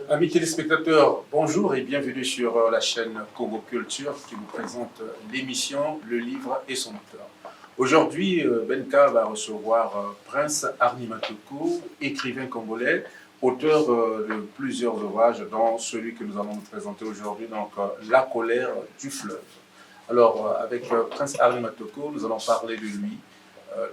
Amis téléspectateurs, bonjour et bienvenue sur la chaîne Congo Culture qui vous présente l'émission Le Livre et son auteur. Aujourd'hui, Benka va recevoir Prince Arny Matoko, écrivain congolais, auteur de plusieurs ouvrages, dont celui que nous allons vous présenter aujourd'hui, donc La colère du fleuve. Alors, avec Prince Arny Matoko, nous allons parler de lui,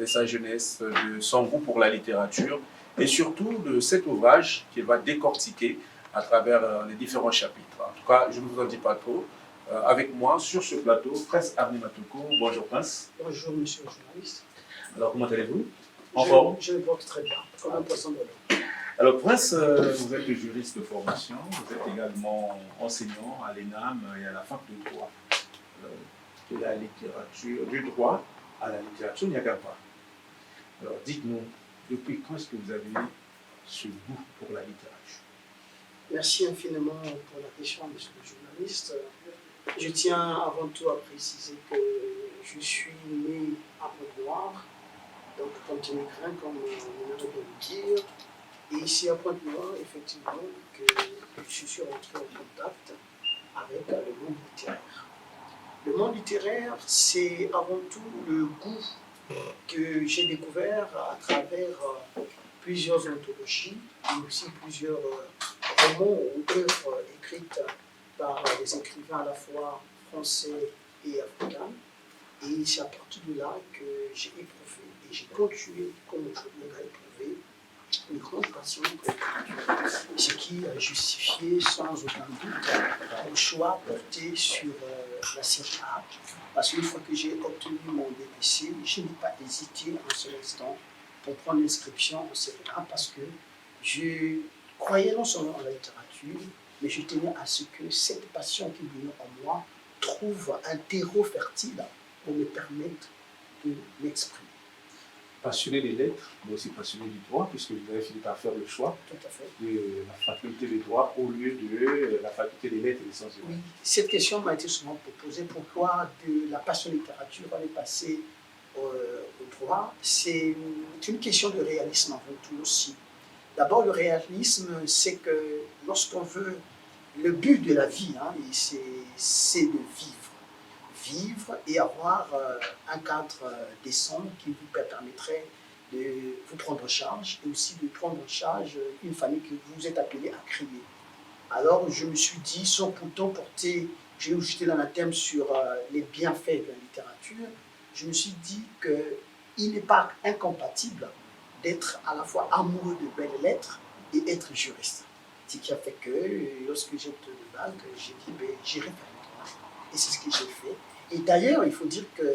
de sa jeunesse, de son goût pour la littérature et surtout de cet ouvrage qu'il va décortiquer à travers les différents chapitres. En tout cas, je ne vous en dis pas trop. Avec moi, sur ce plateau, Prince Arny Matoko. Bonjour Prince. Bonjour monsieur le journaliste. Alors, comment allez-vous? En forme? Je me porte très bien, comme un poisson de l'eau. Alors Prince, vous êtes juriste de formation, vous êtes également enseignant à l'ENAM et à la fac de droit. De la littérature, du droit à la littérature, il n'y a qu'un pas. Alors dites-nous, depuis quand est-ce que vous avez eu ce goût pour la littérature? Merci infiniment pour la question, monsieur le journaliste. Je tiens avant tout à préciser que je suis né à Pointe-Noire, donc Ponténécrin, comme on a de le dire. Et ici à Pointe-Noire, effectivement, que je suis rentré en contact avec le monde littéraire. Le monde littéraire, c'est avant tout le goût que j'ai découvert à travers plusieurs anthologies, mais aussi plusieurs romans ou œuvres écrites par des écrivains à la fois français et africains. Et c'est à partir de là que j'ai éprouvé et j'ai continué, comme aujourd'hui, à éprouver une grande passion pour l'écriture, ce qui a justifié sans aucun doute mon choix porté sur la série A. Parce qu'une fois que j'ai obtenu mon DPC, je n'ai pas hésité un seul instant pour prendre l'inscription en série A parce que je croyais non seulement en la littérature, mais je tenais à ce que cette passion qui brûlait en moi trouve un terreau fertile pour me permettre de m'exprimer. Passionné des lettres, mais aussi passionné du droit, puisque vous avez fini par faire le choix Tout à fait. de la faculté de droit au lieu de la faculté des lettres et des sciences humaines. Oui, cette question m'a été souvent proposée. Pourquoi de la passion littérature on est passé au droit? C'est une question de réalisme avant tout aussi. D'abord, le réalisme, c'est que lorsqu'on veut, le but de la vie, c'est de vivre. Vivre et avoir un cadre décent qui vous permettrait de vous prendre en charge et aussi de prendre en charge une famille que vous êtes appelé à créer. Alors je me suis dit, sans pourtant porter, j'ai jeté l'anathème sur les bienfaits de la littérature, je me suis dit qu'il n'est pas incompatible d'être à la fois amoureux de belles lettres et être juriste. Ce qui a fait que lorsque j'ai obtenu le bac, j'ai dit, j'irai faire le droit. Et c'est ce que j'ai fait. Et d'ailleurs, il faut dire que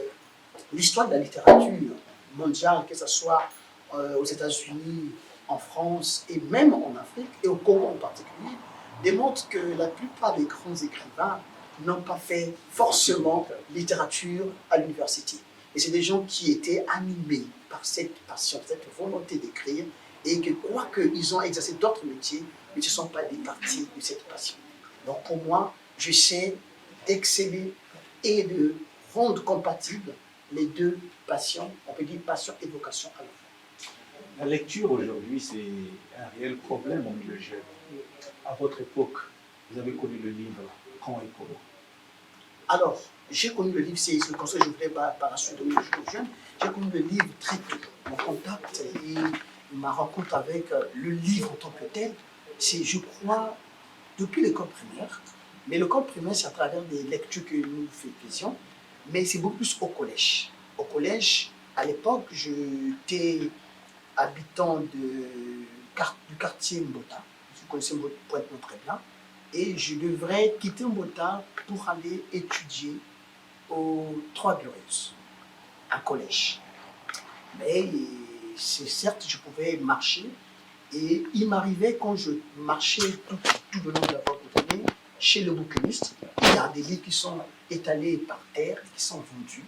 l'histoire de la littérature mondiale, que ce soit aux États-Unis, en France et même en Afrique, et au Congo en particulier, démontre que la plupart des grands écrivains n'ont pas fait forcément littérature à l'université. Et c'est des gens qui étaient animés par cette passion, cette volonté d'écrire, et que quoi qu'ils ont exercé d'autres métiers, ils ne se sont pas départis de cette passion. Donc pour moi, j'essaie d'exceller et de rendre compatibles les deux passions, on peut dire passion et vocation à la fois. La lecture aujourd'hui, c'est un réel problème au milieu jeune. À votre époque, vous avez connu le livre quand et comment? Alors, j'ai connu le livre, c'est le conseil que je voulais par la suite donner aux jeunes. J'ai connu le livre très tôt. Mon contact et ma rencontre avec le livre en tant que tel, c'est, je crois, depuis l'école primaire. Mais l'école primaire, c'est à travers des lectures que nous faisions, mais c'est beaucoup plus au collège. Au collège, à l'époque, j'étais habitant du quartier Mbota. Vous connaissez Pointe-Noire très bien. Et je devrais quitter Mbota pour aller étudier aux Trois Glorieuses, un collège. Mais c'est certes, je pouvais marcher. Et il m'arrivait quand je marchais tout le long de la voie couronnée, chez le bouquiniste, il y a des livres qui sont étalés par terre, qui sont vendus.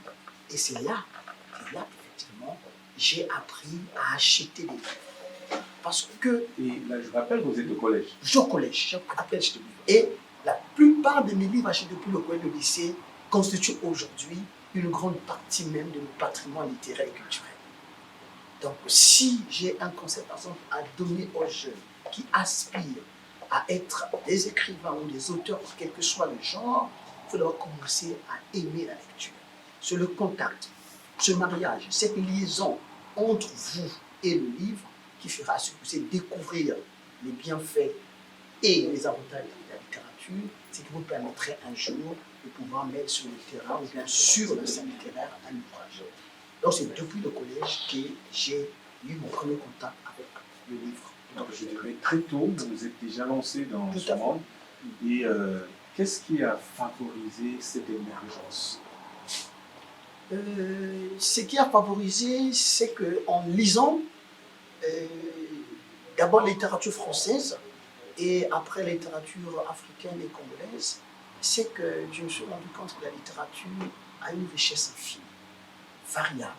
Et c'est là, effectivement, j'ai appris à acheter des livres. Parce que... Et là, je rappelle que vous êtes au collège. Je suis au collège, j'appelle acheter des livres. Et la plupart de mes livres achetés depuis le collège et le lycée constituent aujourd'hui une grande partie même de mon patrimoine littéraire et culturel. Donc, si j'ai un conseil, par exemple, à donner aux jeunes qui aspirent à être des écrivains ou des auteurs, quel que soit le genre, il faut d'abord commencer à aimer la lecture. C'est le contact, ce mariage, cette liaison entre vous et le livre qui fera ce que vous allez découvrir les bienfaits et les avantages de la littérature, c'est qui vous permettrait un jour de pouvoir mettre sur le terrain ou bien sur la scène littéraire un ouvrage. Donc c'est depuis le collège que j'ai eu mon premier contact avec le livre. Donc je dirais très tôt, vous êtes déjà lancé dans Tout ce à fait. monde. Et qu'est-ce qui a favorisé cette émergence? Ce qui a favorisé, c'est qu'en lisant d'abord la littérature française et après la littérature africaine et congolaise, c'est que je me suis rendu compte que la littérature a une richesse infinie, variable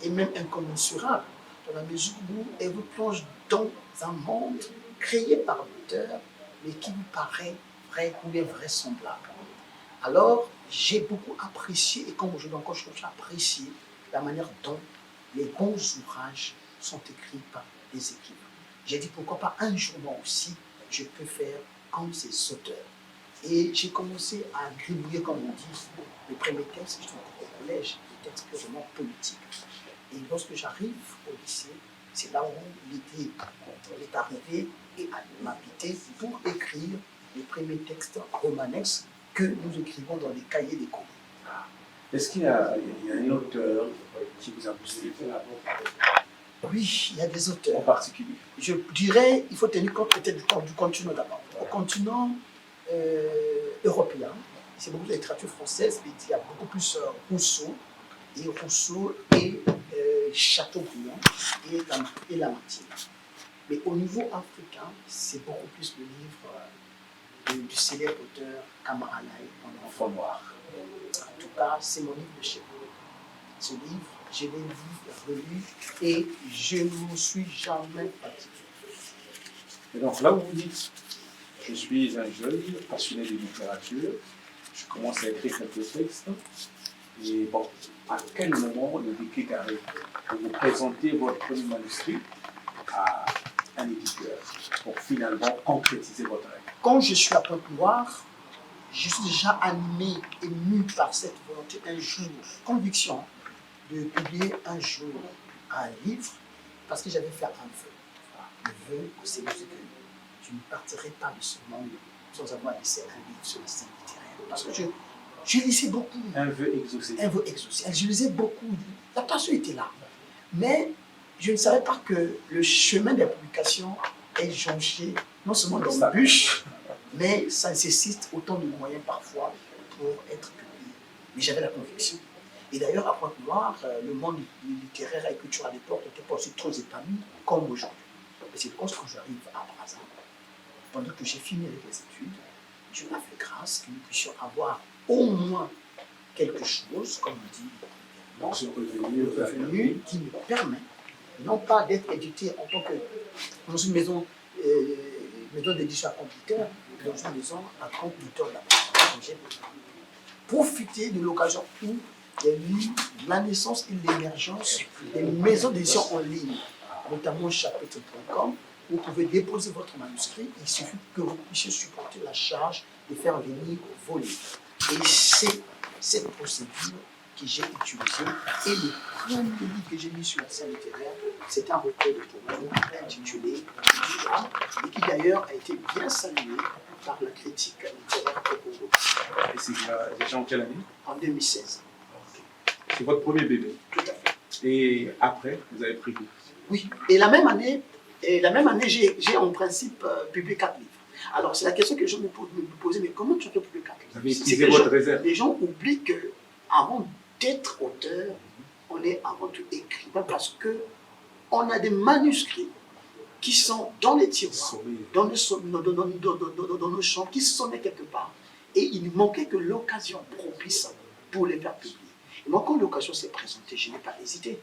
et même incommensurable, dans la mesure où elle vous plonge dans un monde créé par l'auteur, mais qui vous paraît vrai ou bien vraisemblable. Alors, j'ai beaucoup apprécié, et comme aujourd'hui encore, je apprécie la manière dont les bons ouvrages sont écrits par des équipes. J'ai dit pourquoi pas un jour moi aussi, je peux faire comme ces auteurs. Et j'ai commencé à gribouiller, comme on dit, mes premiers textes, je trouve au collège, des textes purement politiques. Et lorsque j'arrive au lycée, c'est là où l'idée est arrivée et m'a habité pour écrire les premiers textes romanesques que nous écrivons dans les cahiers d'école. Est-ce qu'il y a un auteur qui vous a poussé Oui, il y a des en auteurs. particulier? Je dirais, il faut tenir compte peut-être du continent d'abord. Au continent européen, c'est beaucoup de littérature française, mais il y a beaucoup plus Rousseau et Chateaubriand et Lamartine. Mais au niveau africain, c'est beaucoup plus le livre du célèbre auteur Kamara Laye, en enfant noir. En tout cas, c'est mon livre de chevet. Ce livre, je l'ai lu, relu et je ne m'en suis jamais fatigué. Et donc là où vous dites, je suis un jeune passionné de littérature, je commence à écrire quelques textes, et bon, à quel moment le déclic arrive pour vous présenter votre premier manuscrit à un éditeur pour finalement concrétiser votre rêve? Quand je suis à Pointe-Noire, je suis déjà animé et mu par cette volonté un jour, conviction, de publier un jour un livre, parce que j'avais fait un vœu. Le vœu, c'est que je ne partirai pas de ce monde sans avoir laissé un livre sur la scène littéraire. Parce que je lisais beaucoup. Un vœu exaucé. Un vœu exaucé. Je lisais beaucoup. La passion était là. Mais je ne savais pas que le chemin de la publication est jonché non seulement d'embûches, mais ça nécessite autant de moyens parfois pour être publié. Mais j'avais la conviction. Et d'ailleurs, à Pointe-Noire, le monde littéraire et culturel à l'époque n'était pas aussi trop épanoui comme aujourd'hui. Et c'est quand j'arrive à Brazzaville, pendant que j'ai fini avec les études, Dieu m'a fait grâce que nous puissions avoir au moins quelque chose, comme on dit, Ce revenu qui me permet non pas d'être édité en tant que dans une maison d'édition à compte-auteur, mais dans une maison à compte-auteur de la presse. J'ai profité de l'occasion où il y a eu la naissance et l'émergence des maisons d'édition en ligne, notamment chapitre.com. Vous pouvez déposer votre manuscrit, il suffit que vous puissiez supporter la charge de faire venir vos livres. Et c'est cette procédure que j'ai utilisée. Et le premier livre que j'ai mis sur la scène littéraire, c'est un recueil de poèmes intitulé Joie, et qui d'ailleurs a été bien salué par la critique littéraire au Congo. Et c'est déjà en quelle année? En 2016. C'est votre premier bébé. Tout à fait. Et après, vous avez pris goût. Oui. Et la même année, j'ai en principe publié 4 livres. Alors, c'est la question que je me posais, mais comment tu as publié 4 livres? Vous avez utilisé votre réserve. Les gens oublient qu'avant d'être auteur, on est avant tout écrivain parce qu'on a des manuscrits qui sont dans les tiroirs, dans nos champs, qui sommaient quelque part. Et il ne manquait que l'occasion propice pour les faire publier. Et moi, quand l'occasion s'est présentée, je n'ai pas hésité.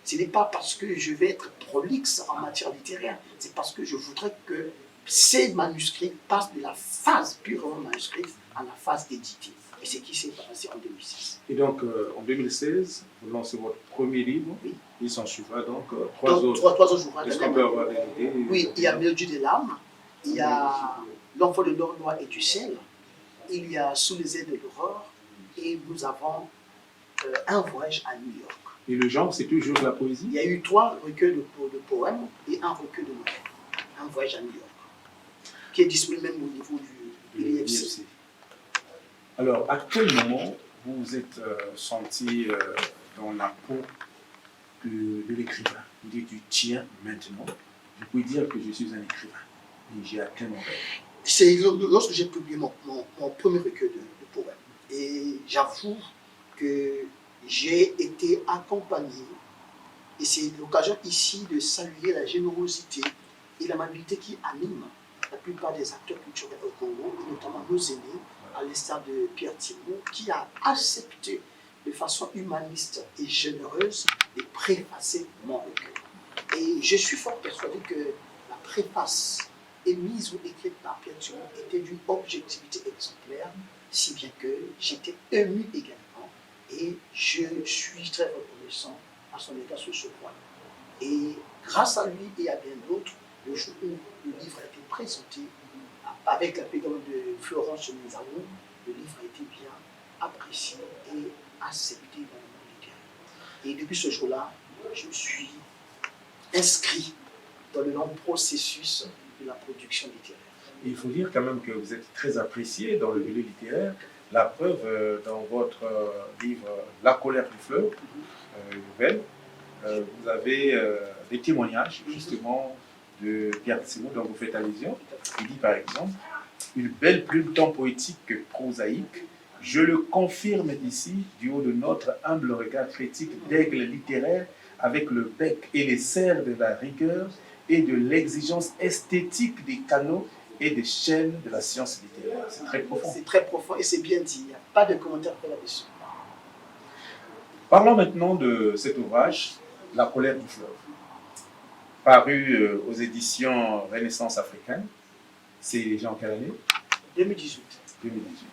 Ce n'est pas parce que je vais être prolixe en matière littéraire, c'est parce que je voudrais que ces manuscrits passent de la phase purement manuscrite à la phase éditée. Et c'est ce qui s'est passé en 2016. Et donc, en 2016, vous lancez votre premier livre. Oui. Il s'en suivra donc Trois autres ouvrages. Est-ce qu'on peut avoir des idées? Oui, il y a Mélodie des larmes, il y a L'Enfant de l'Or-Noir et du ciel, il y a Sous les ailes de l'aurore, et nous avons Un voyage à New York. Et le genre, c'est toujours la poésie? Il y a eu 3 recueils de poèmes et un recueil de nouvelles. Un voyage à New York, qui est disponible même au niveau du l'IFC. Alors, à quel moment vous vous êtes senti dans la peau de l'écrivain? Vous dites, tiens, maintenant, je peux dire que je suis un écrivain. Et j'ai atteint mon rêve. C'est lorsque j'ai publié mon premier recueil de poèmes. Et j'avoue que j'ai été accompagné, et c'est l'occasion ici de saluer la générosité et l'amabilité qui anime la plupart des acteurs culturels au Congo, notamment nos aînés, à l'instar de Pierre Thibault, qui a accepté de façon humaniste et généreuse de préfacer mon recueil. Et je suis fort persuadé que la préface émise ou écrite par Pierre Thibault était d'une objectivité exemplaire, si bien que j'étais ému également. Et je suis très reconnaissant à son égard sur ce point. Et grâce à lui et à bien d'autres, le jour où le livre a été présenté, avec la pédagogie de Florence Nizao, le livre a été bien apprécié et accepté dans le monde littéraire. Et depuis ce jour-là, je me suis inscrit dans le long processus de la production littéraire. Et il faut dire quand même que vous êtes très apprécié dans le milieu littéraire. La preuve, dans votre livre La colère du fleuve, nouvelle, vous avez des témoignages justement de Pierre Thibault dont vous faites allusion. Il dit par exemple, une belle plume tant poétique que prosaïque, je le confirme ici du haut de notre humble regard critique d'aigle littéraire avec le bec et les serres de la rigueur et de l'exigence esthétique des canaux et des chaînes de la science littéraire. C'est très profond. C'est très profond et c'est bien dit. Il n'y a pas de commentaire là-dessus. Parlons maintenant de cet ouvrage, La colère du fleuve, paru aux éditions Renaissance africaine. C'est en quelle année? 2018. 2018.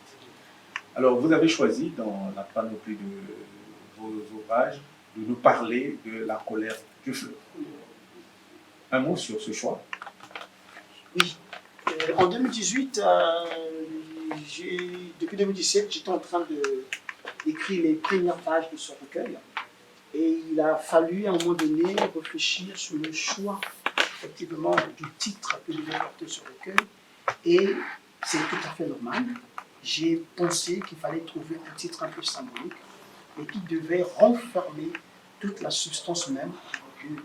Alors, vous avez choisi dans la panoplie de vos ouvrages de nous parler de La colère du fleuve. Un mot sur ce choix? Oui. En 2018, depuis 2017, j'étais en train d'écrire les premières pages de ce recueil. Et il a fallu à un moment donné réfléchir sur le choix, effectivement, du titre que devait porter ce recueil. Et c'est tout à fait normal. J'ai pensé qu'il fallait trouver un titre un peu symbolique et qui devait renfermer toute la substance même de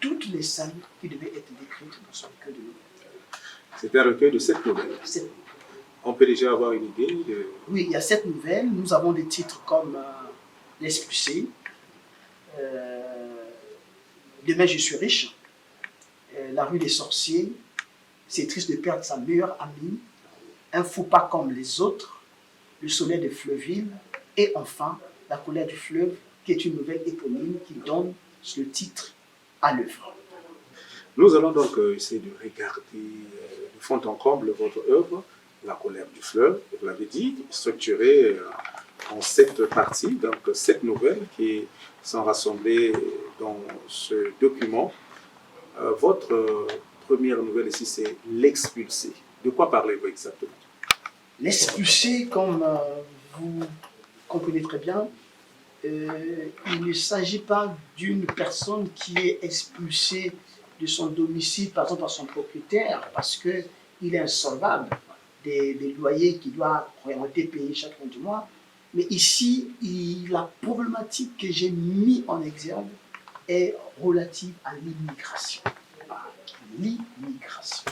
toutes les scènes qui devaient être décrites dans ce recueil de nouvelles. C'est un recueil de 7 nouvelles. On peut déjà avoir une idée de... Oui, il y a 7 nouvelles. Nous avons des titres comme L'Expulsé, Demain je suis riche, La rue des sorciers, C'est triste de perdre sa meilleure amie, Un fou pas comme les autres, Le soleil de Fleuville, et enfin La colère du fleuve, qui est une nouvelle éponyme qui donne le titre à l'œuvre. Nous allons donc essayer de regarder de fond en comble votre œuvre, La colère du fleuve, vous l'avez dit, structurée en 7 parties, donc 7 nouvelles qui sont rassemblées dans ce document. Votre première nouvelle ici, c'est L'Expulsé. De quoi parlez-vous exactement? L'expulsé, comme vous comprenez très bien, il ne s'agit pas d'une personne qui est expulsée de son domicile, par exemple, par son propriétaire, parce qu'il est insolvable des loyers qu'il doit réellement payer chaque fin du mois. Mais ici, la problématique que j'ai mis en exergue est relative à l'immigration. L'immigration.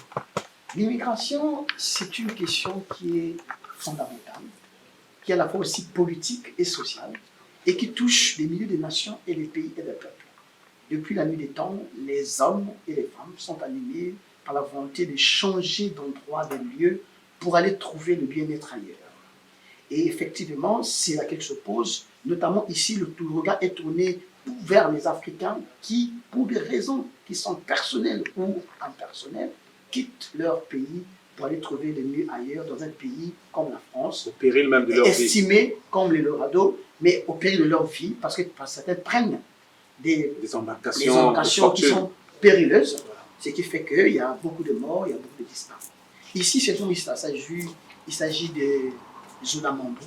L'immigration, c'est une question qui est fondamentale, qui est à la fois aussi politique et sociale, et qui touche les milieux des nations et les pays et les peuples. Depuis la nuit des temps, les hommes et les femmes sont animés par la volonté de changer d'endroit, de lieu, pour aller trouver le bien-être ailleurs. Et effectivement, c'est laquelle se pose, notamment ici, le regard est tourné vers les Africains qui, pour des raisons qui sont personnelles ou impersonnelles, quittent leur pays pour aller trouver le mieux ailleurs, dans un pays comme la France, au péril même de leur vie, estimé comme l'Eldorado, mais au péril de leur vie, parce que certains prennent des embarcations qui sont périlleuses, Ce qui fait qu'il y a beaucoup de morts, il y a beaucoup de disparus. Ici, c'est une histoire. Il s'agit de Zola Mambo.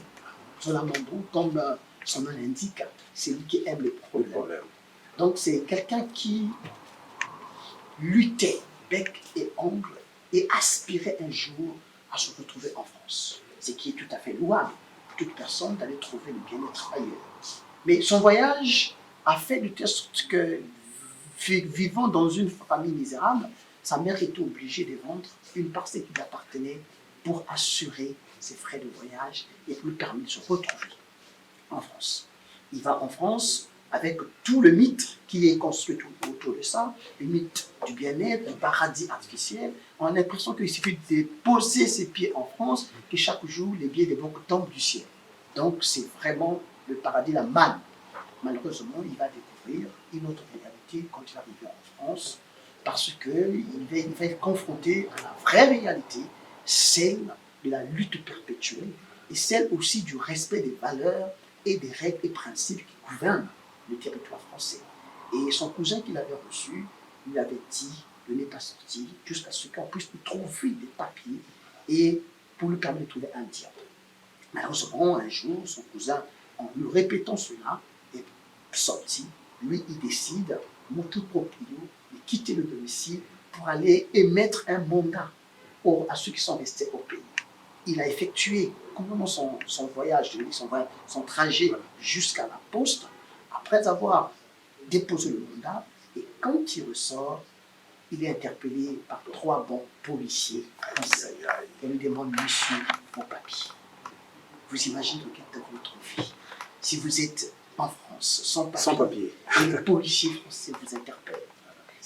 Zola Mambo, comme son nom l'indique, c'est lui qui aime le problème. Donc, c'est quelqu'un qui luttait bec et ongle et aspirait un jour à se retrouver en France. Ce qui est tout à fait louable pour toute personne d'aller trouver le bien-être ailleurs. Mais son voyage a fait de telle sorte que, vivant dans une famille misérable, sa mère était obligée de vendre une parcelle qui lui appartenait pour assurer ses frais de voyage et pour lui permettre de se retrouver en France. Il va en France avec tout le mythe qui est construit autour de ça, le mythe du bien-être, du paradis artificiel. On a l'impression qu'il suffit de poser ses pieds en France, que chaque jour, les billets de banque tombent du ciel. Donc, c'est vraiment le paradis, la manne. Malheureusement, il va découvrir une autre réalité quand il va arriver en France, parce qu'il va être confronté à la vraie réalité, celle de la lutte perpétuelle, et celle aussi du respect des valeurs et des règles et principes qui gouvernent le territoire français. Et son cousin qu'il avait reçu lui avait dit de ne pas sortir jusqu'à ce qu'on puisse trouver des papiers et pour lui permettre de trouver un diable. Malheureusement, un jour, son cousin, en lui répétant cela, est sorti. Lui, il décide, motu proprio, de quitter le domicile pour aller émettre un mandat à ceux qui sont restés au pays. Il a effectué complètement son voyage, son trajet jusqu'à la poste, après avoir déposé le mandat, et quand il ressort, il est interpellé par 3 bons policiers français. Il lui demande, monsieur, vos papiers. Vous imaginez le cas de votre vie. Si vous êtes en France, sans papier, et les policiers français vous interpellent.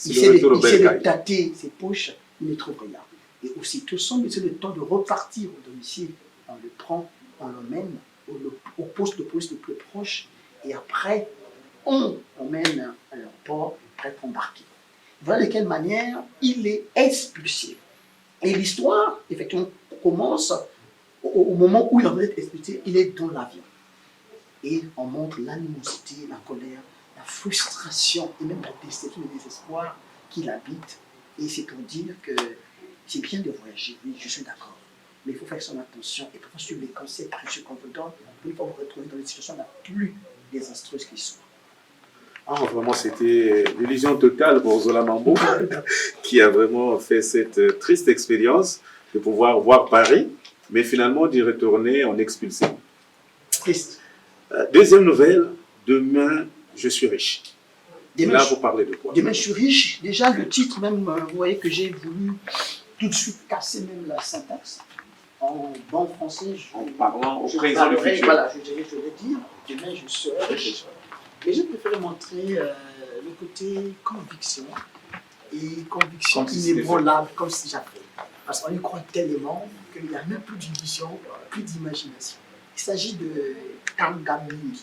Il sait de tâter ses poches, il ne trouve rien. Et aussitôt, sans laisser le temps de repartir au domicile, on le prend, on l'emmène au poste de police le plus proche, et après, on emmène à l'aéroport prêt pour embarquer. Voilà de quelle manière il est expulsé. Et l'histoire, effectivement, commence au moment où il en est expulsé, il est dans l'avion. Et on montre l'animosité, la colère, la frustration et même la déception et le désespoir qu'il habite. Et c'est pour dire que c'est bien de voyager, oui, je suis d'accord. Mais il faut faire son attention et parfois suivre les conseils précieux qu'on vous donne pour ne pas vous retrouver dans les situations la plus désastreuse qui soit. Ah, vraiment, c'était l'illusion totale pour Zola Mambo, qui a vraiment fait cette triste expérience de pouvoir voir Paris, mais finalement d'y retourner en expulsé. Triste. Deuxième nouvelle, demain, je suis riche. Là, vous parlez de quoi? Demain, je suis riche. Déjà, le titre, même, vous voyez que j'ai voulu tout de suite casser même la syntaxe. En bon français, en parlant au présent du futur. Voilà, je vais dire, demain, je serai riche. Mais je préfère montrer le côté conviction et conviction inébranlable, comme si j'avais. Parce qu'on y croit tellement qu'il n'y a même plus d'illusion, plus d'imagination. Il s'agit de Tangamini.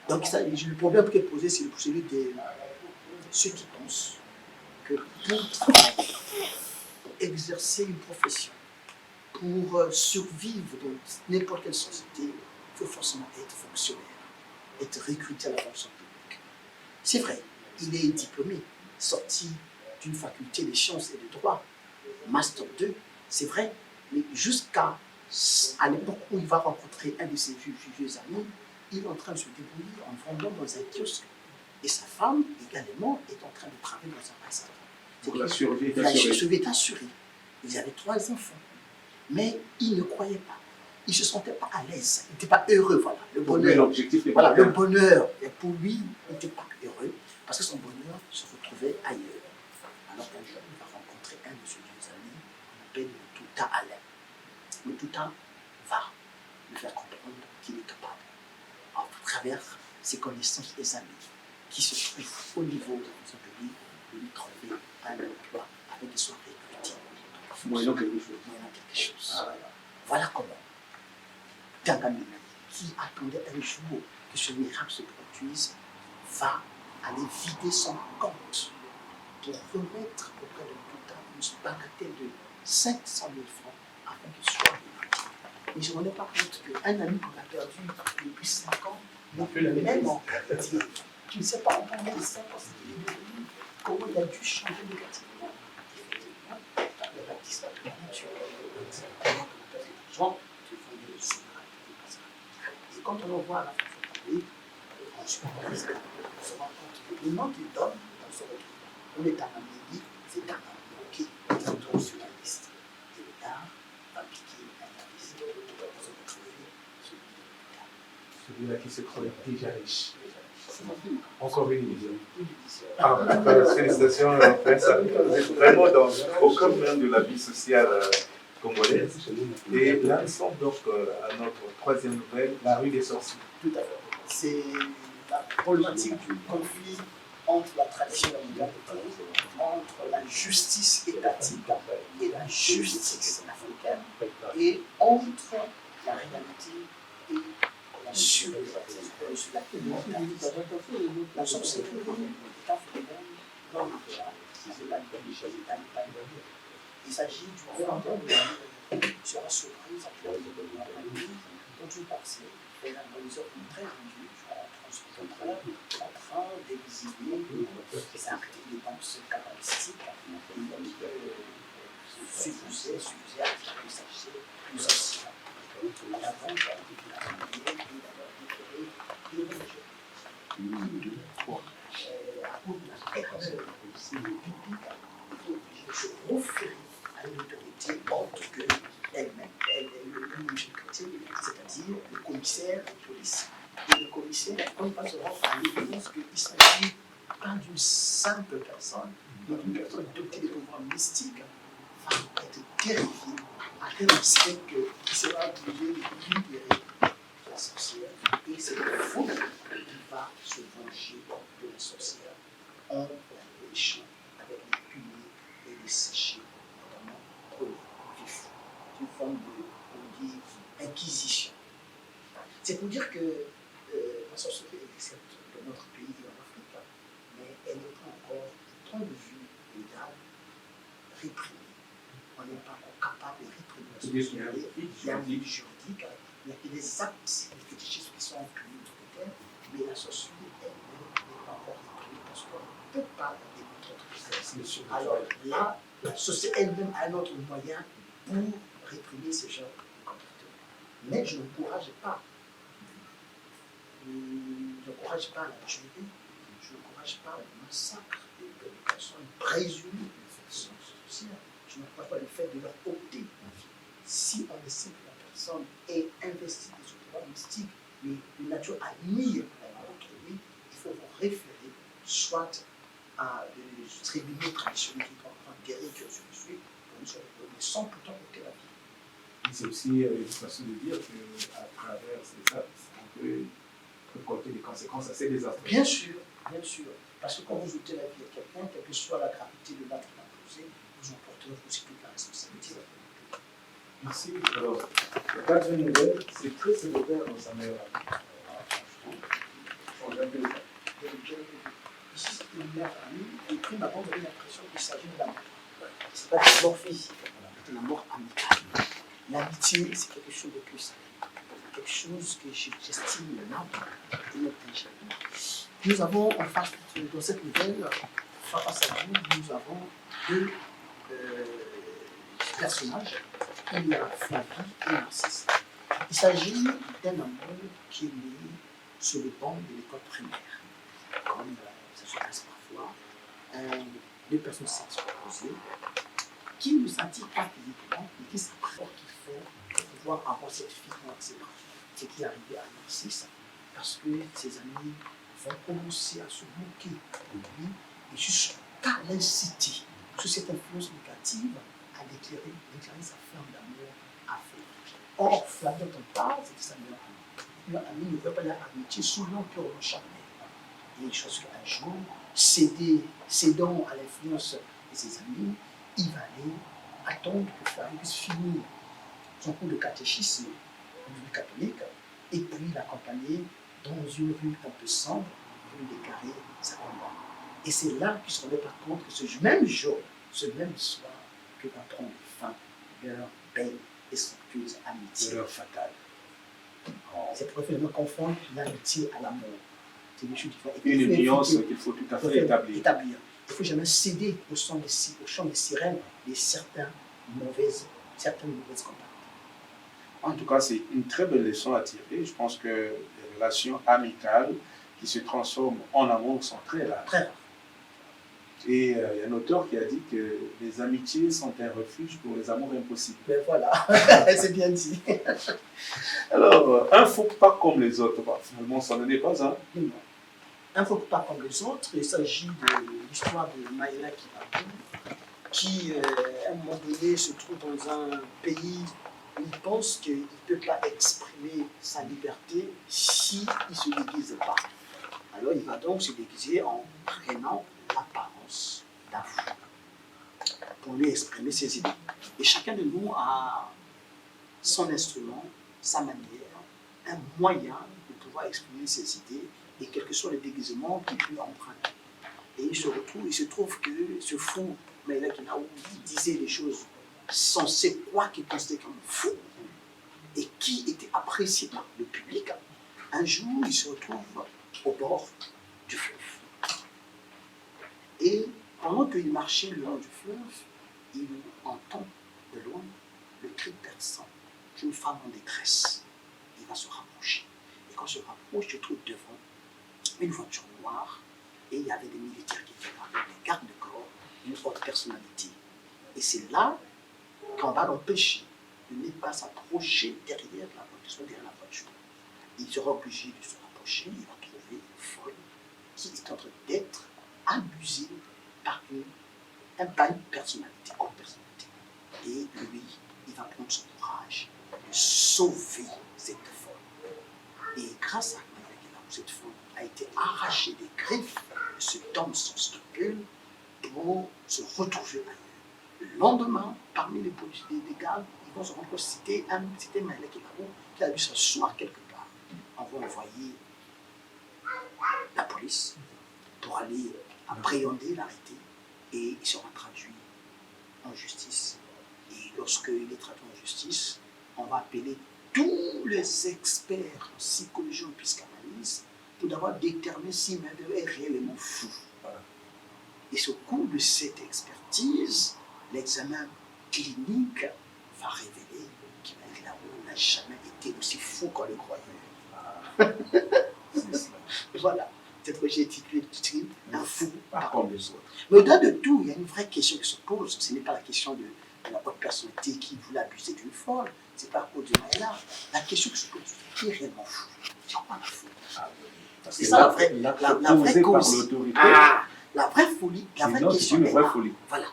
Donc, le problème qui est posé, c'est celui de ceux qui pensent que pour travailler, exercer une profession, pour survivre dans n'importe quelle société, il faut forcément être fonctionnaire, être recruté à la fonction publique. C'est vrai, il est diplômé, sorti d'une faculté de sciences et de droit, Master 2, c'est vrai, mais jusqu'à l'époque où il va rencontrer un de ses vieux amis, il est en train de se débrouiller en vendant dans un kiosque. Et sa femme, également, est en train de travailler dans un restaurant. Donc la survie est assurée. Ils avaient 3 enfants. Mais il ne croyait pas. Il ne se sentait pas à l'aise. Il n'était pas heureux. Voilà. Le bonheur, le bonheur, pour lui, il n'était pas heureux parce que son bonheur se retrouvait ailleurs. Alors qu'un jour, il va rencontrer un de ses vieux amis qu'on appelle le Touta Alain. Le Touta va lui faire comprendre qu'il est capable, à travers ses connaissances et ses amis, qui se trouvent au niveau de son pays, de lui trouver un emploi avec des soins recrutés. Moyennant quelque chose. Voilà comment Tangamini, qui attendait un jour que ce miracle se produise, va aller vider son compte pour remettre auprès de Touta une bagatelle de 500 000 francs afin qu'il soit réparti. Mais je ne me rends pas compte qu'un ami qu'on a perdu depuis 5 ans, non plus le même encore. Tu ne sais pas, on parle de 5 ans, c'est qu'il est devenu, comment il a dû changer négativement. Effectivement, le baptême de la nature. Comment on appelle les gens qui font des souverainetés. Et quand on voit la façon de parler, on se rend compte que le nom qu'il donne, on se retrouve. On est à Amélie, c'est un qui est autour sur la liste. Et le tard va piquer un indice pour se retrouver sur Celui-là qui se croit déjà riche. le Encore une vision. Ah, félicitations, Prince. Vous êtes vraiment au cœur même de la vie sociale congolaise. Et là, nous sommes donc à notre troisième nouvelle, la rue des sorciers. Tout à fait. C'est la problématique du conflit entre la tradition et la modernité, entre la justice étatique et la justice africaine, et entre la réalité et la surréalité. La sorcellerie est africaine comme il s'agit du phénomène qui sera surprise dont une parcelle est un horizon très rendu, en train d'exhiber des actes de danse kabbalistique suffusés à ce qu'il s'agissait plus anciens. Avant, à cause de la erreur biblique, il faut se référer à une autorité autre que elle-même, une chrétienne, c'est-à-dire le commissaire de police. Et le commissaire, on ne va se rendre à l'évidence qu'il s'agit pas d'une simple personne, mais d'une personne dotée de pouvoirs mystiques, va être terrifiée à tel aspect qu'il sera obligé de libérer la sorcière. Et c'est le fou qui va se venger de la sorcière en la léchant avec les punir et les sécher, notamment pour le vif. C'est une forme de, on dit, inquisition. C'est pour dire que la sorcellerie existe dans notre pays et en Afrique, mais elle n'est pas encore, du point de vue légal, réprimée. On n'est pas encore capable de réprimer la sorcellerie. Il y a un livre juridique, il y a des actes fétichistes qui sont inclus de côté, mais la sorcellerie, elle n'est pas encore réprimée parce qu'on ne peut pas la démontrer autre. Alors là, la société elle-même a un autre moyen pour réprimer ce genre de comportement. Mais je n'encourage pas. Je n'encourage pas la tuerie, je n'encourage pas le massacre de personnes présumées de sorcières. Je n'encourage pas le fait de leur ôter la vie. Si on estime que la personne est investie de ce pouvoir mystique, mais de nature à nuire à l'autre, oui, il faut vous référer soit à des tribunaux traditionnels qui vont guérir que je suis, pour nous donner sans pourtant ôter la vie. Mais c'est aussi une façon de dire qu'à travers ça, on peut récolter des conséquences assez désastreuses. Bien sûr, parce que quand vous ôtez la vie à quelqu'un, quelle que soit la gravité de l'acte imposé, vous en porterez aussi toute la responsabilité. Merci. Alors, la quatrième nouvelle, c'est très secondaire dans sa meilleure amie. Change un peu de ça. Ici, c'est une mère amie, et prime abord, vous avez l'impression qu'il s'agit de la mort. Ce n'est pas de la mort physique, c'est de la mort amicale. L'amitié, c'est quelque chose de plus simple. Quelque chose que j'estime noble et non ingénieux. Nous avons en face, dans cette nouvelle, face à nous, nous avons deux personnages, il y a Flavie et Narcisse. Il s'agit d'un amour qui est né sur les bancs de l'école primaire, comme ça se passe parfois. Deux personnes sexualisées qui ne s'attirent pas physiquement, mais qui s'apportent qu'il faut pour pouvoir avoir cette fille dans ses bras. C'est qui est arrivé à Narcisse, parce que ses amis vont commencer à se moquer de lui et jusqu'à l'inciter, sous cette influence négative, à déclarer sa flamme d'amour à feu. Or, Flavie, dont on parle, c'est sa meilleure amie. Leur amie ne veut pas leur amitié sous l'empire charnel. Et chose qu'un jour, cédant à l'influence de ses amis, il va aller attendre que Flavie puisse finir son cours de catéchisme au niveau catholique, et puis l'accompagner dans une rue un peu sombre pour lui déclarer sa combat. Et c'est là qu'il se rendait pas compte que ce même jour, ce même soir, que va prendre fin leur belle et somptueuse amitié. L'heure fatale. C'est pour finalement confondre l'amitié à l'amour. C'est des choses différentes. Une nuance qu'il faut tout à fait établir. il ne faut jamais céder au chant des sirènes de certaines mauvaises contacts. En tout cas, c'est une très belle leçon à tirer. Je pense que les relations amicales qui se transforment en amour sont très rares. Très rare. Et il y a un auteur qui a dit que les amitiés sont un refuge pour les amours impossibles. Mais voilà, c'est bien dit. Alors, un faut pas comme les autres, bah, finalement, ça n'en est pas un. Non. Un ne faut pas comme les autres. Il s'agit de l'histoire de Maïla Kibabou, qui, à un moment donné, se trouve dans un pays où il pense qu'il ne peut pas exprimer sa liberté s'il ne se déguise pas. Alors il va donc se déguiser en prenant l'apparence d'un fou pour lui exprimer ses idées. Et chacun de nous a son instrument, sa manière, un moyen de pouvoir exprimer ses idées et quels que soient les déguisements qu'il peut emprunter. Et il se trouve que ce fou, Maïla Kinaou, disait des choses censées quoi qu'il considérait comme fou et qui était apprécié par le public. Un jour, il se retrouve au bord du fleuve. Et pendant qu'il marchait le long du fleuve, il entend de loin le cri perçant d'une femme en détresse. Il va se rapprocher. Et quand il se rapproche, il se trouve devant une voiture noire et il y avait des militaires qui étaient là, des gardes de corps, une haute personnalité. Et c'est là qu'on va l'empêcher de ne pas s'approcher derrière la voiture. Il sera obligé de se rapprocher, il va trouver une folle qui est en train d'être abusée par une personnalité, haute personnalité. Et lui, il va prendre son courage de sauver cette folle. Et grâce à cette folle a été arrachée des griffes de cet homme sans scrupule pour se retrouver ailleurs. Le lendemain, parmi les policiers, les gardes, ils vont se rendre compte que c'était Maïla Kibabou qui a dû s'asseoir quelque part. On va envoyer la police pour aller appréhender, l'arrêter, et il sera traduit en justice. Et lorsqu'il est traduit en justice, on va appeler tous les experts en psychologie et en psychanalyse pour d'abord déterminer si Maïla est réellement fou. Et au cours de cette expertise, l'examen clinique va révéler que Maïla n'a jamais été aussi fou qu'on le croyait. Voilà. Peut-être que j'ai étudé le titre, un fou pas comme les autres. Mais au-delà de tout, il y a une vraie question qui se pose. Ce n'est pas la question de la haute personnalité qui voulait abuser d'une folle. Ce n'est pas à cause de Maïla. La question qui se pose, c'est qui est réellement fou? C'est quoi la folie? C'est ça la vraie cause. La vraie folie, la vraie question est là. Voilà.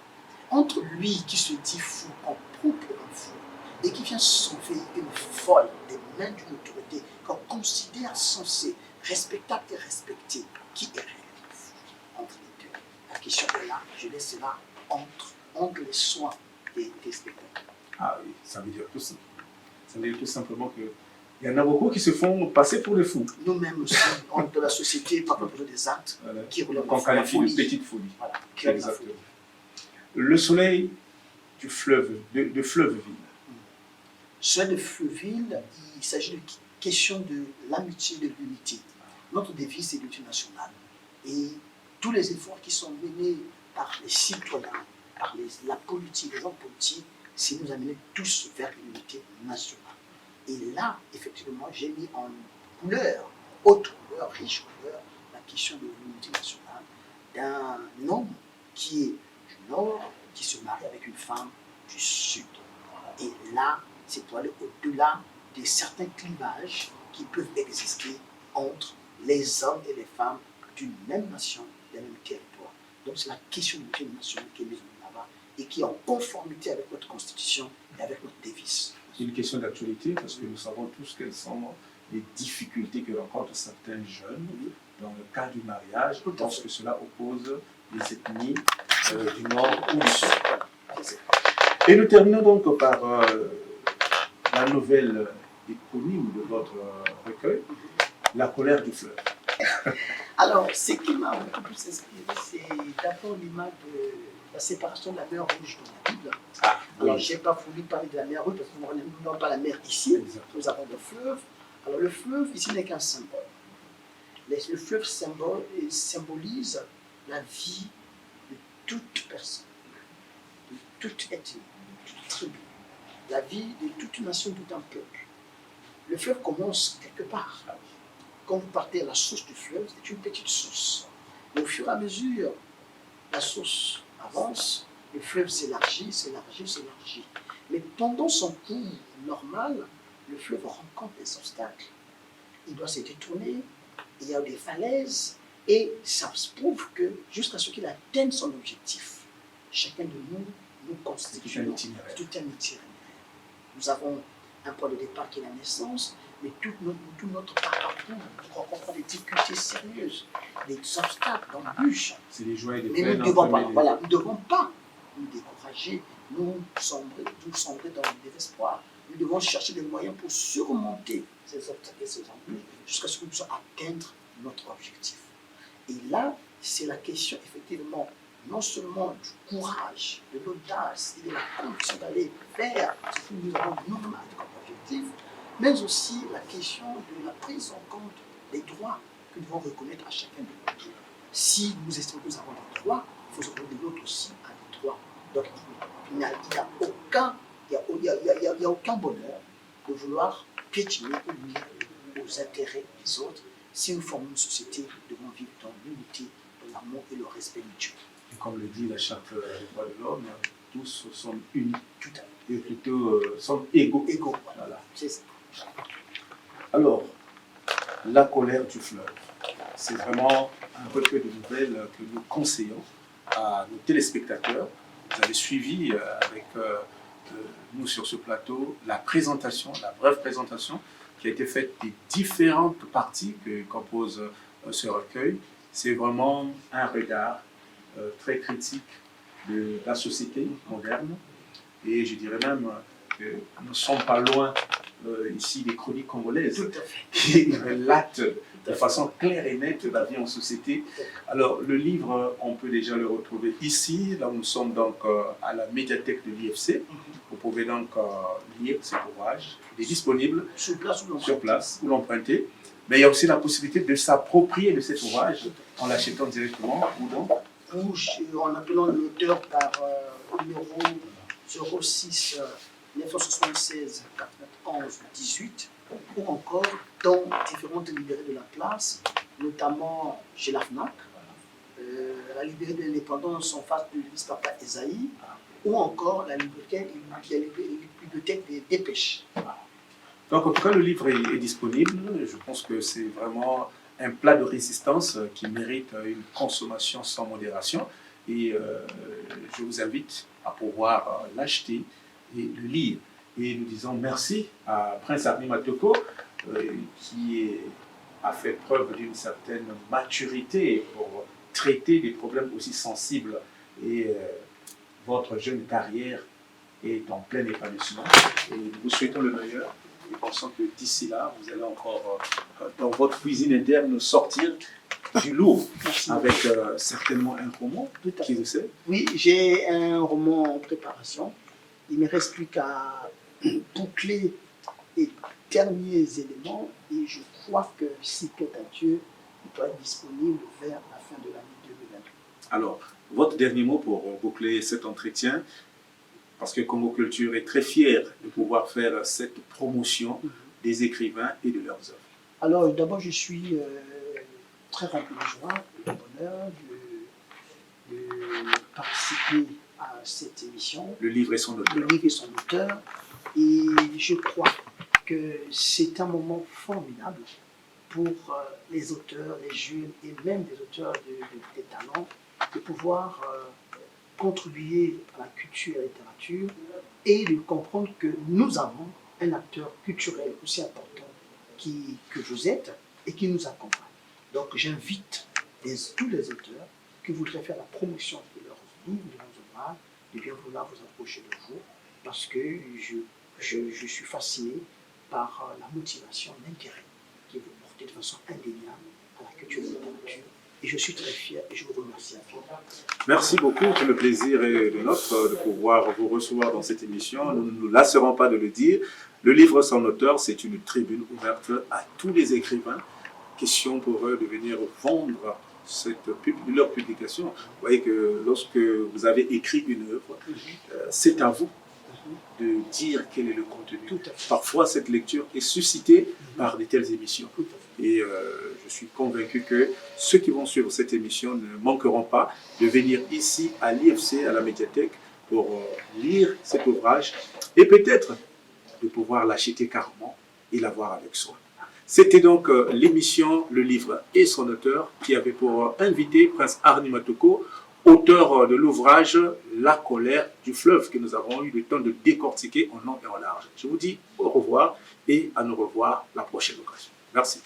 Entre lui qui se dit fou, en propre un fou, et qui vient sauver une folle des mains d'une autorité qu'on considère censée respectable et respectée, qui est réellement fou entre les deux? La question est là, je laisse cela entre les soins des spectateurs. Ah oui, ça veut dire tout ça. Ça veut dire tout simplement que il y en a beaucoup qui se font passer pour des fous. Nous-mêmes aussi, de la société, par rapport des actes qui relèvent qu'on qualifie de petite folie. Voilà, exactement. Le soleil du fleuve, de Fleuveville. Soleil de Fleuveville, il s'agit de question de l'amitié et de l'unité. Notre devise, c'est l'unité nationale. Et tous les efforts qui sont menés par les citoyens, par la politique, les hommes politiques, c'est nous amener tous vers l'unité nationale. Et là, effectivement, j'ai mis en couleur, haute couleur, riche couleur, la question de l'unité nationale d'un homme qui est du Nord, qui se marie avec une femme du Sud. Et là, c'est pour aller au-delà de certains clivages qui peuvent exister entre les hommes et les femmes d'une même nation, d'un même territoire. Donc c'est la question de l'unité nationale qui est mise en avant et qui est en conformité avec notre constitution et avec notre devise. C'est une question d'actualité parce que nous savons tous quelles sont les difficultés que rencontrent certains jeunes dans le cas du mariage, lorsque cela oppose les ethnies du Nord ou du Sud. Et nous terminons donc par la nouvelle éponyme de votre recueil, La colère du fleuve. Alors, ce qui m'a beaucoup plus inspiré, c'est d'abord l'image de la séparation de la mer Rouge dans la Bible. Alors, je n'ai pas voulu parler de la mer Rouge parce que nous n'avons pas la mer ici, nous avons le fleuve. Alors, le fleuve ici n'est qu'un symbole. Le fleuve symbolise la vie toute personne, de toute ethnie, de toute tribu, la vie de toute nation, de tout un peuple. Le fleuve commence quelque part. Quand vous partez à la source du fleuve, c'est une petite source. Mais au fur et à mesure, la source avance, le fleuve s'élargit, s'élargit, s'élargit. Mais pendant son cours normal, le fleuve rencontre des obstacles. Il doit se détourner, il y a des falaises, et ça se prouve que jusqu'à ce qu'il atteigne son objectif, chacun de nous constitue tout un itinéraire. Tout un itinéraire. Nous avons un point de départ qui est la naissance, mais tout notre parcours rencontre des difficultés sérieuses, des obstacles, d'embûches. C'est les joies et les Mais peines. nous ne devons pas nous décourager, nous sombrer dans le désespoir. Nous devons chercher des moyens pour surmonter ces obstacles et ces embûches jusqu'à ce que nous puissions atteindre notre objectif. Et là, c'est la question, effectivement, non seulement du courage, de l'audace et de la conviction d'aller vers ce que nous avons nous-mêmes comme objectif, mais aussi la question de la prise en compte des droits que nous devons reconnaître à chacun de nous. Si nous estimons que nous avons des droits, il faut se rendre de l'autre aussi à des droits. Donc, il n'y a aucun bonheur de vouloir piétiner ou nuire aux intérêts des autres. Si nous formons une société, nous devons vivre dans l'unité, dans l'amour et le respect mutuel. Et comme le dit la charte des droits de l'homme, tous sommes unis. Tout à fait. Et plutôt sommes égaux. Égaux. Voilà. C'est ça. Alors, la colère du fleuve, c'est vraiment un recueil de nouvelles que nous conseillons à nos téléspectateurs. Vous avez suivi avec nous sur ce plateau la présentation, la brève présentation qui a été faite des différentes parties que compose ce recueil. C'est vraiment un regard très critique de la société moderne. Et je dirais même que nous ne sommes pas loin ici des chroniques congolaises Tout à fait. qui relatent de façon claire et nette la vie en société. Alors, le livre, on peut déjà le retrouver ici. Là où nous sommes donc à la médiathèque de l'IFC. Vous pouvez donc lire cet ouvrage. Il est disponible Sur place ou l'emprunter. Mais il y a aussi la possibilité de s'approprier de cet ouvrage en l'achetant directement ou donc ou en appelant l'auteur par numéro 06 976 91 18 ou encore dans différentes librairies de la place, notamment chez la FNAC, la librairie de l'indépendance en face de l'église Papa Esaïe, ou encore la bibliothèque des Dépêches. Donc, en tout cas, le livre est disponible. Je pense que c'est vraiment un plat de résistance qui mérite une consommation sans modération. Et je vous invite à pouvoir l'acheter et le lire. Et nous disons merci à Prince Army Matoko qui a fait preuve d'une certaine maturité pour traiter des problèmes aussi sensibles. Et votre jeune carrière est en plein épanouissement. Et nous vous souhaitons le meilleur. Et pensons que d'ici là, vous allez encore, dans votre cuisine interne, sortir du lourd. Merci. Avec certainement un roman, qui vous sait. Oui, j'ai un roman en préparation. Il ne me reste plus qu'à boucler les derniers éléments et je crois que si plaît à Dieu, il doit être disponible vers la fin de l'année 2022. Alors, votre dernier mot pour boucler cet entretien, parce que Congo Culture est très fier de pouvoir faire cette promotion des écrivains et de leurs œuvres. Alors, d'abord, je suis très rempli de joie et de bonheur de participer à cette émission. Le livre et son auteur. Le livre et son auteur. Et je crois que c'est un moment formidable pour les auteurs, les jeunes et même des auteurs des talents de pouvoir contribuer à la culture et à la littérature et de comprendre que nous avons un acteur culturel aussi important que vous êtes et qui nous accompagne. Donc j'invite tous les auteurs qui voudraient faire la promotion de leurs livres, de leurs ouvrages, de bien vouloir vous approcher de vous parce que je suis fasciné par la motivation, l'intérêt que vous portez de façon indéniable à la culture et à la littérature. Et je suis très fier et je vous remercie infiniment. Merci beaucoup. Le plaisir est le nôtre de pouvoir vous recevoir dans cette émission. Nous ne nous lasserons pas de le dire. Le livre sans auteur, c'est une tribune ouverte à tous les écrivains. Question pour eux de venir vendre leur publication. Vous voyez que lorsque vous avez écrit une œuvre, c'est à vous de dire quel est le contenu. Parfois, cette lecture est suscitée par de telles émissions. Et je suis convaincu que ceux qui vont suivre cette émission ne manqueront pas de venir ici à l'IFC, à la médiathèque, pour lire cet ouvrage et peut-être de pouvoir l'acheter carrément et l'avoir avec soi. C'était donc l'émission Le Livre et son auteur qui avait pour invité Prince Arnie Matoko, auteur de l'ouvrage La colère du fleuve que nous avons eu le temps de décortiquer en long et en large. Je vous dis au revoir et à nous revoir la prochaine occasion. Merci.